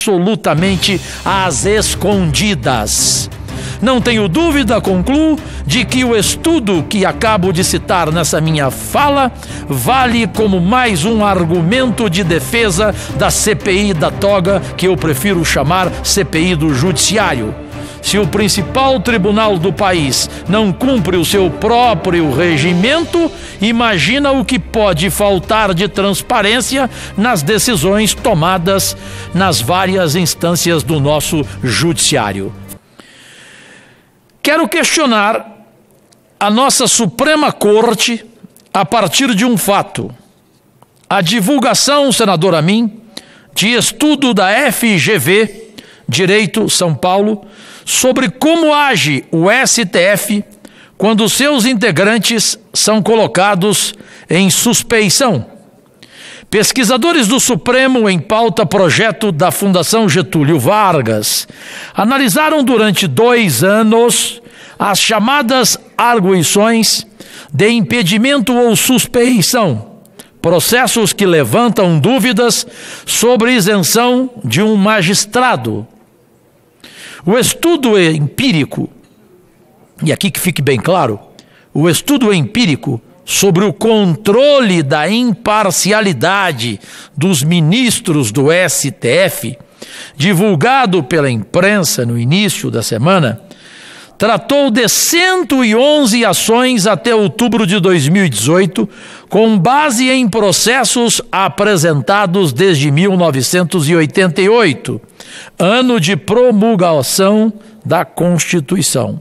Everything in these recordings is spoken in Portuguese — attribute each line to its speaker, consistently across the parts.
Speaker 1: absolutamente às escondidas. Não tenho dúvida, concluo, de que o estudo que acabo de citar nessa minha fala vale como mais um argumento de defesa da CPI da toga, que eu prefiro chamar CPI do Judiciário. Se o principal tribunal do país não cumpre o seu próprio regimento, imagina o que pode faltar de transparência nas decisões tomadas nas várias instâncias do nosso judiciário. Quero questionar a nossa Suprema Corte a partir de um fato. A divulgação, senador Amin, de estudo da FGV, Direito São Paulo, sobre como age o STF quando seus integrantes são colocados em suspeição. Pesquisadores do Supremo, em pauta projeto da Fundação Getúlio Vargas, analisaram durante 2 anos as chamadas arguições de impedimento ou suspeição, processos que levantam dúvidas sobre isenção de um magistrado. O estudo empírico, e aqui que fique bem claro, o estudo empírico sobre o controle da imparcialidade dos ministros do STF, divulgado pela imprensa no início da semana, tratou de 111 ações até outubro de 2018, com base em processos apresentados desde 1988, ano de promulgação da Constituição.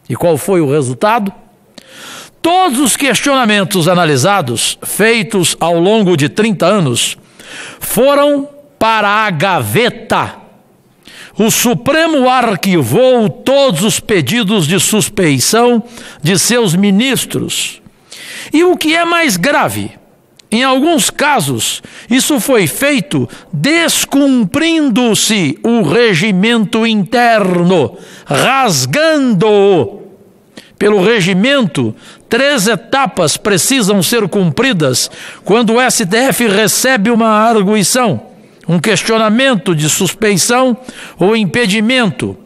Speaker 1: E qual foi o resultado? Todos os questionamentos analisados, feitos ao longo de 30 anos, foram para a gaveta. O Supremo arquivou todos os pedidos de suspeição de seus ministros. E o que é mais grave, em alguns casos, isso foi feito descumprindo-se o regimento interno, rasgando-o. Pelo regimento, 3 etapas precisam ser cumpridas quando o STF recebe uma arguição, um questionamento de suspeição ou impedimento,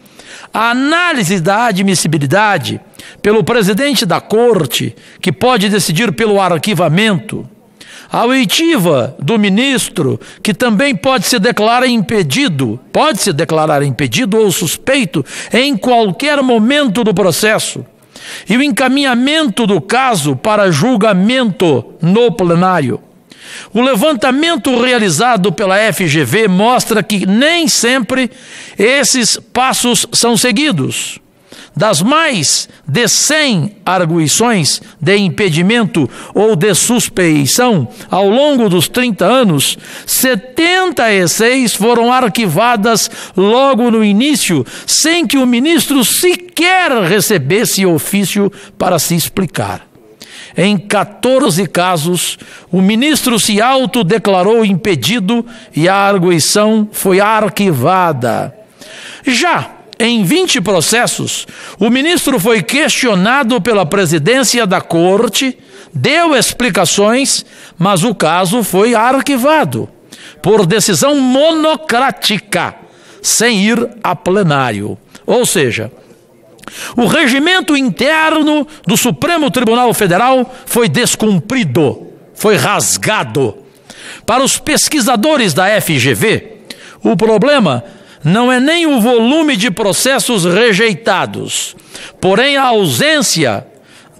Speaker 1: a análise da admissibilidade pelo presidente da Corte, que pode decidir pelo arquivamento, a oitiva do ministro, que também pode se declarar impedido ou suspeito em qualquer momento do processo, e o encaminhamento do caso para julgamento no plenário. O levantamento realizado pela FGV mostra que nem sempre esses passos são seguidos. Das mais de 100 arguições de impedimento ou de suspeição ao longo dos 30 anos, 76 foram arquivadas logo no início, sem que o ministro sequer recebesse ofício para se explicar. Em 14 casos, o ministro se autodeclarou impedido e a arguição foi arquivada. Já em 20 processos, o ministro foi questionado pela presidência da Corte, deu explicações, mas o caso foi arquivado por decisão monocrática, sem ir a plenário. Ou seja, o regimento interno do Supremo Tribunal Federal foi descumprido, foi rasgado. Para os pesquisadores da FGV, o problema não é nem o volume de processos rejeitados, porém a ausência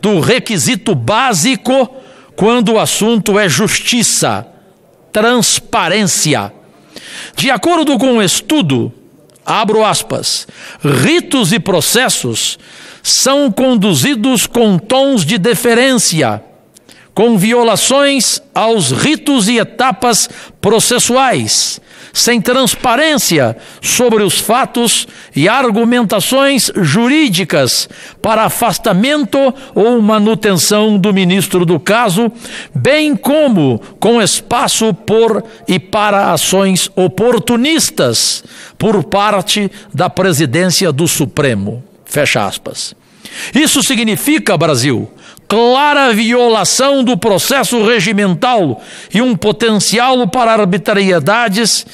Speaker 1: do requisito básico quando o assunto é justiça, transparência. De acordo com o estudo, abro aspas, ritos e processos são conduzidos com tons de deferência, com violações aos ritos e etapas processuais, sem transparência sobre os fatos e argumentações jurídicas para afastamento ou manutenção do ministro do caso, bem como com espaço por e para ações oportunistas por parte da presidência do Supremo. Fecha aspas. Isso significa, Brasil, clara violação do processo regimental e um potencial para arbitrariedades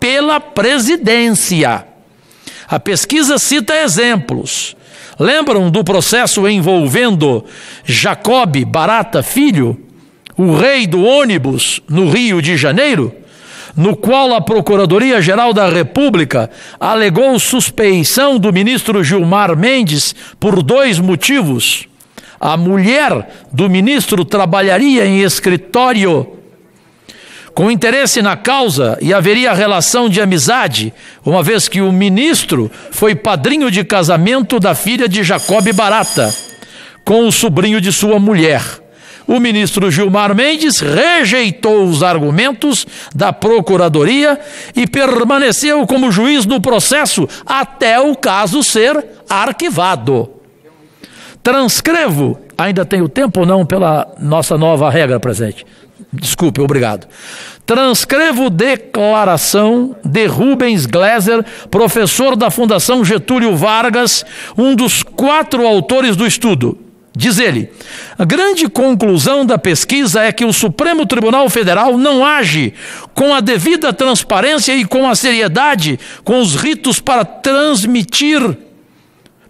Speaker 1: pela presidência. A pesquisa cita exemplos. Lembram do processo envolvendo Jacob Barata Filho, o rei do ônibus no Rio de Janeiro, no qual a Procuradoria-Geral da República alegou suspeição do ministro Gilmar Mendes por 2 motivos. A mulher do ministro trabalharia em escritório com interesse na causa e haveria relação de amizade, uma vez que o ministro foi padrinho de casamento da filha de Jacob Barata, com o sobrinho de sua mulher. O ministro Gilmar Mendes rejeitou os argumentos da Procuradoria e permaneceu como juiz no processo até o caso ser arquivado. Transcrevo, ainda tenho tempo ou não pela nossa nova regra presente? Desculpe, obrigado. Transcrevo declaração de Rubens Gleiser, professor da Fundação Getúlio Vargas, um dos 4 autores do estudo. Diz ele: a grande conclusão da pesquisa é que o Supremo Tribunal Federal não age com a devida transparência e com a seriedade, com os ritos para transmitir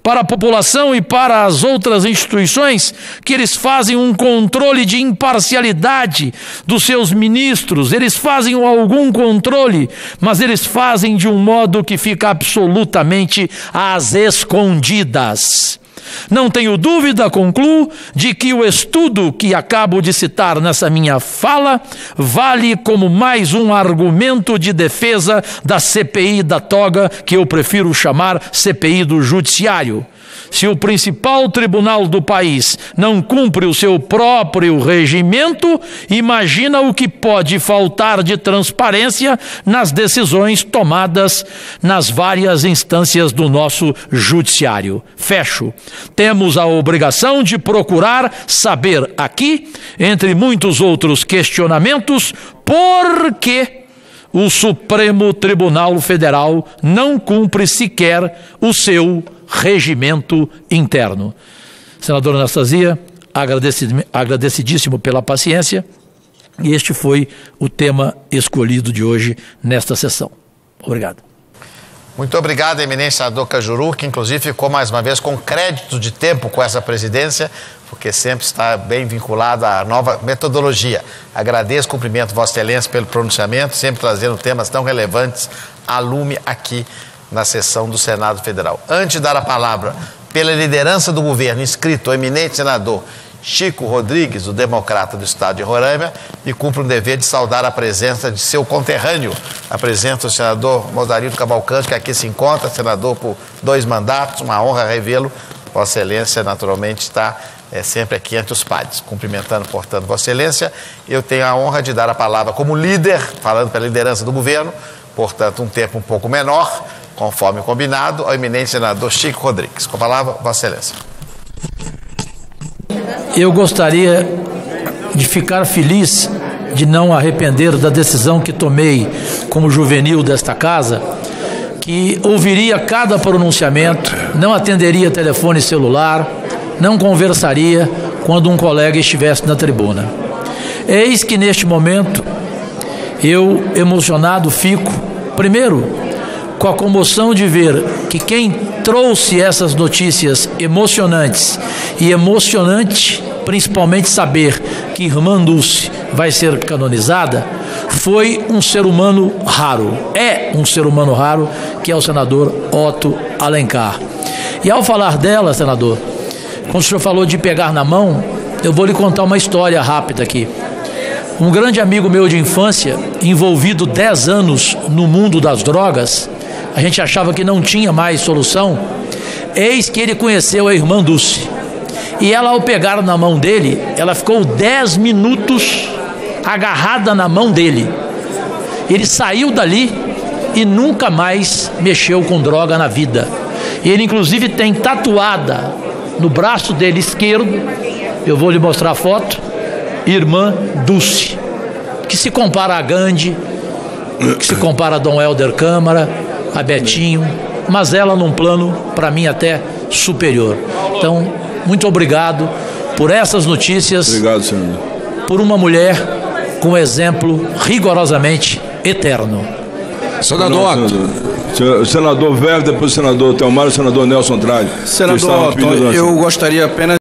Speaker 1: para a população e para as outras instituições, que eles fazem um controle de imparcialidade dos seus ministros, eles fazem algum controle, mas eles fazem de um modo que fica absolutamente às escondidas. Não tenho dúvida, concluo, de que o estudo que acabo de citar nessa minha fala vale como mais um argumento de defesa da CPI da toga, que eu prefiro chamar CPI do Judiciário. Se o principal tribunal do país não cumpre o seu próprio regimento, imagina o que pode faltar de transparência nas decisões tomadas nas várias instâncias do nosso judiciário. Fecho. Temos a obrigação de procurar saber aqui, entre muitos outros questionamentos, por que o Supremo Tribunal Federal não cumpre sequer o seu regimento interno. Senador Anastasia, agradecidíssimo pela paciência, e este foi o tema escolhido de hoje nesta sessão. Obrigado.
Speaker 2: Muito obrigado, eminente senador Cajuru, que inclusive ficou mais uma vez com crédito de tempo com essa presidência, porque sempre está bem vinculado à nova metodologia. Agradeço, cumprimento Vossa Excelência pelo pronunciamento, sempre trazendo temas tão relevantes à lume aqui na sessão do Senado Federal. Antes de dar a palavra pela liderança do governo, inscrito o eminente senador Chico Rodrigues, o democrata do estado de Roraima, e cumpre o dever de saudar a presença de seu conterrâneo. Apresento o senador Mozarildo Cavalcante, que aqui se encontra, senador por 2 mandatos, uma honra revê-lo. Vossa Excelência, naturalmente, está sempre aqui entre os pares. Cumprimentando, portanto, Vossa Excelência, eu tenho a honra de dar a palavra como líder, falando pela liderança do governo, portanto, um tempo um pouco menor, conforme combinado, ao eminente senador Chico Rodrigues. Com a palavra, Vossa Excelência.
Speaker 1: Eu gostaria de ficar feliz de não arrepender da decisão que tomei como juvenil desta casa, que ouviria cada pronunciamento, não atenderia telefone celular, não conversaria quando um colega estivesse na tribuna. Eis que neste momento eu, emocionado, fico, primeiro, com a comoção de ver que quem trouxe essas notícias emocionantes, e emocionante principalmente saber que irmã Dulce vai ser canonizada, foi um ser humano raro, é um ser humano raro, que é o senador Otto Alencar. E ao falar dela, senador, quando o senhor falou de pegar na mão, eu vou lhe contar uma história rápida aqui. Um grande amigo meu de infância, envolvido 10 anos no mundo das drogas, a gente achava que não tinha mais solução, eis que ele conheceu a irmã Dulce. E ela, ao pegar na mão dele, ela ficou 10 minutos agarrada na mão dele. Ele saiu dali e nunca mais mexeu com droga na vida. E ele, inclusive, tem tatuada no braço dele esquerdo, eu vou lhe mostrar a foto, irmã Dulce, que se compara a Gandhi, que se compara a Dom Helder Câmara, a Betinho, mas ela num plano, para mim, até superior. Então, muito obrigado por essas notícias.
Speaker 3: Obrigado, senador.
Speaker 1: Por uma mulher com exemplo rigorosamente eterno.
Speaker 4: Senador
Speaker 3: Otto. Senador Weber, depois o senador Telmar e o senador Nelson Andrade.
Speaker 4: Senador Otto, eu gostaria apenas